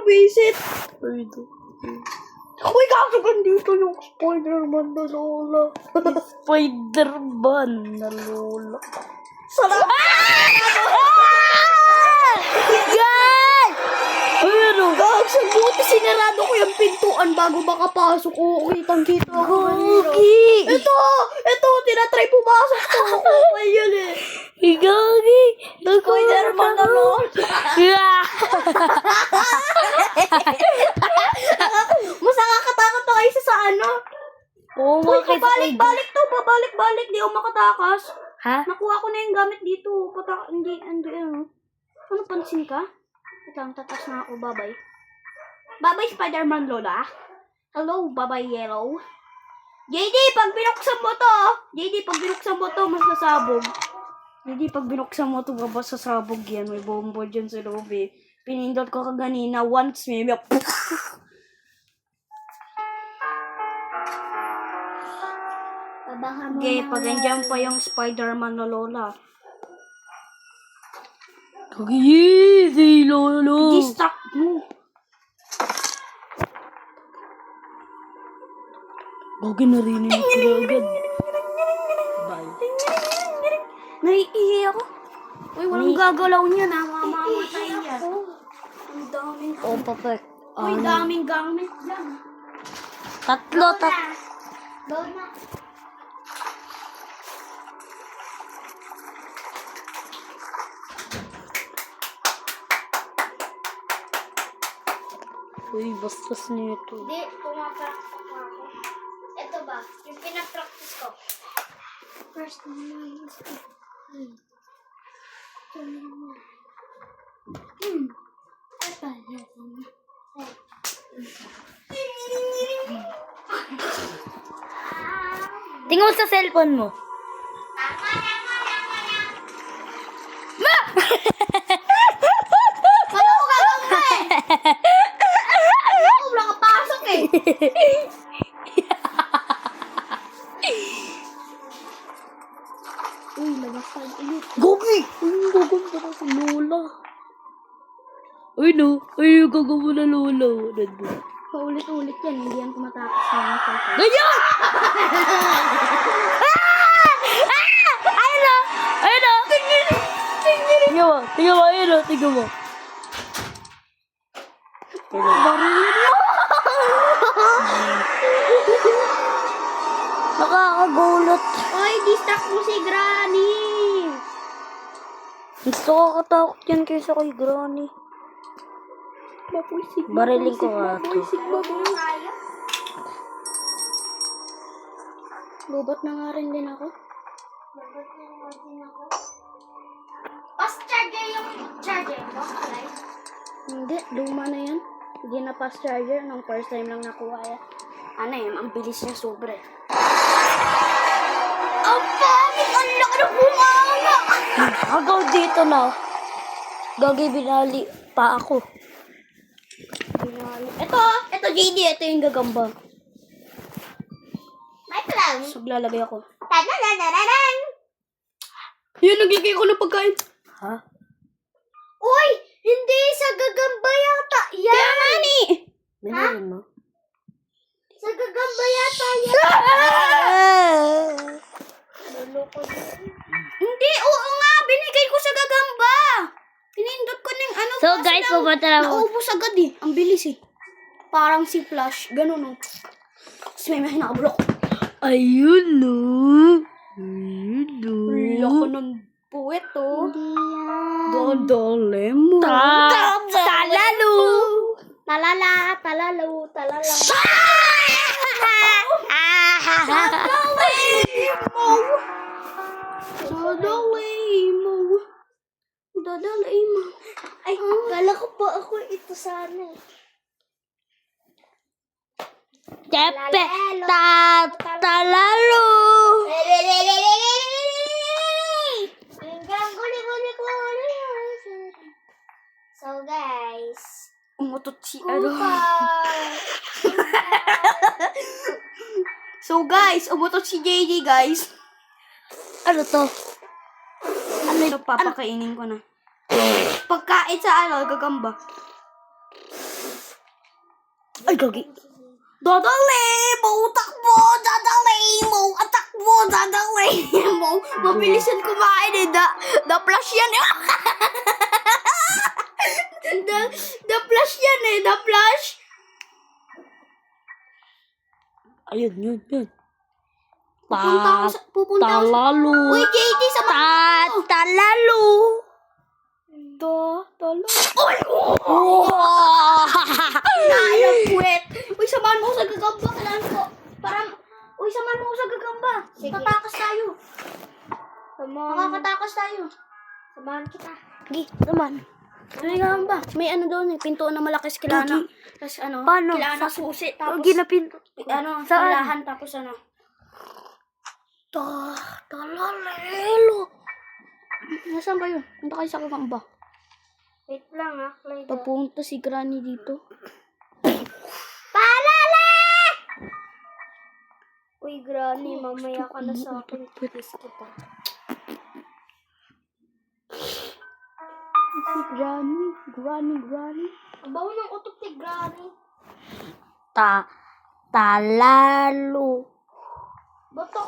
bumisit. Uy, kaso dito yung Spider-Man na Lola. Spider-Man na Lola. Salamat! Guys! Ano? Guys, ang buti sinarado ko yung pintuan bago makapasok. Oo, kitang-kita ako kanina. Gogi! Ito, tinatry pumasok ko. Ako yun eh. Gogi! Spider-Man na Lola. Yeah! Mas nakakatakot pa kayo sa ano. Oo, Uy, bakit? pabalik-balik to. Pabalik-balik. Di ako makatakas. Ha? Nakuha ko na yung gamit dito. Hindi, ano. Ano, pansin ka? Ito, tatas na ako. Bye-bye. Bye-bye, Spider-Man Lola. Hello, bye-bye, Yellow. JD, pag binuksan mo to. JD, pag binuksan mo to, masasabog. JD, pag binuksan mo to, masasabog yan. May bombo dyan sa loob eh. Pinindot ko kaganina. Once, may Okay, pag nandiyan pa yung Spider-Man na Lola. Easy, Lolo. Distract mo. Gogi, narinig ko na agad. Bye. Naiihi ako. Uy, walang gagalaw niya na. Mamamatay yan. Ang daming Oh, perfect. Uy, daming gamit lang. Tatlo. Lola. Uy, bastos nito. Hindi, pumapractice ko ako. Ito ba? Yung pinapractice ko. First naman. Tingnan sa cellphone mo. Ano ko gagawin mo eh? Wala ka pasok eh. Uy, labas tayo ulit. Gogi! Uy, gaganda na si Lola. Uy, no. Uy, gagawin na Lola. Nandun. Paulit-ulit yan, hindi yan tumatapos na yung cellphone. Ganyan! Ayun na! Ayun na! Tingnan mo! Tingnan mo! Ayun na! Tingnan mo! Nakakagulot. Oy, distract mo si Granny. Gusto ko katakot yan kaysa kay Granny. Mapuisig. Bariling ko nga ito. Lubot na nga rin din ako. Fast charger yung charger mo, right? Hindi, luma na yan. Hindi na fast charger. Nung first time lang nakuha yan. Ano yan, ang bilis niya sobre. Ang pangit! Ang laki ng bunganga! Agaw dito na. Gagi, binali pa ako. Ito JD, ito yung gagamba. May plan. So, lalagay ako. Tadadadadadan! Yun, naglagay ko ng pagkain. Ha? Uy! Hindi sa gagamba yata yan! Kaya nga ni! Binalin mo? Sa gagamba yata yan! Hindi, oo nga! Binigay ko sa gagamba! Pinindot ko ng ano. So guys, pupunta na mo. Naubos agad eh. Ang bilis eh. Parang si Flash. Ganun oh. Tapos may hinablo ko. Ayun no. Ayun no. Loko ng puwet oh. Hindi yan. Dodole mo. Talalo. Talala, talalo, talala. Dadalay mo. Dadalay mo. Ay, kala ko pa ako ito sana eh. Tepe. Talalo. So guys, umutot si So guys, umutot si JD guys. Ano to? Ano ito? Papakainin ko na. Pagkain sa gagamba. Ay, gagi. Dadali mo, takbo, dadali mo, atakbo, dadali mo. Mabilisan kumain eh, the flash yan eh. the flash yan eh, the flash. Ayun, yun. Pupunta ako sa... Talalu. Uy, JT, sama ko. Talalu. Talalu. Uy! Naalang puwet. Uy, samahan mo ko sa gagamba. Kailangan ko. Parang, uy, samahan mo ko sa gagamba. Tatakas tayo. Makakatakas tayo. Samahan kita. Sige, samahan. Ano yung gagamba? May ano doon eh, pintuan na malaki sa kilana. Tapos ano, Paano? kilana susi. Tapos, Ginapinto. ano, Saan? silahan. Tapos ano. Talalelo. Nasaan kayo? Punta kayo sa gagamba. Wait lang ha, Clyde. Papunta si Granny dito. Paalala! Uy, Granny, mamaya ka na sa akin. Kiss kita. Si Granny. Ang baho ng utok ni Granny. Talalu. Ba't ako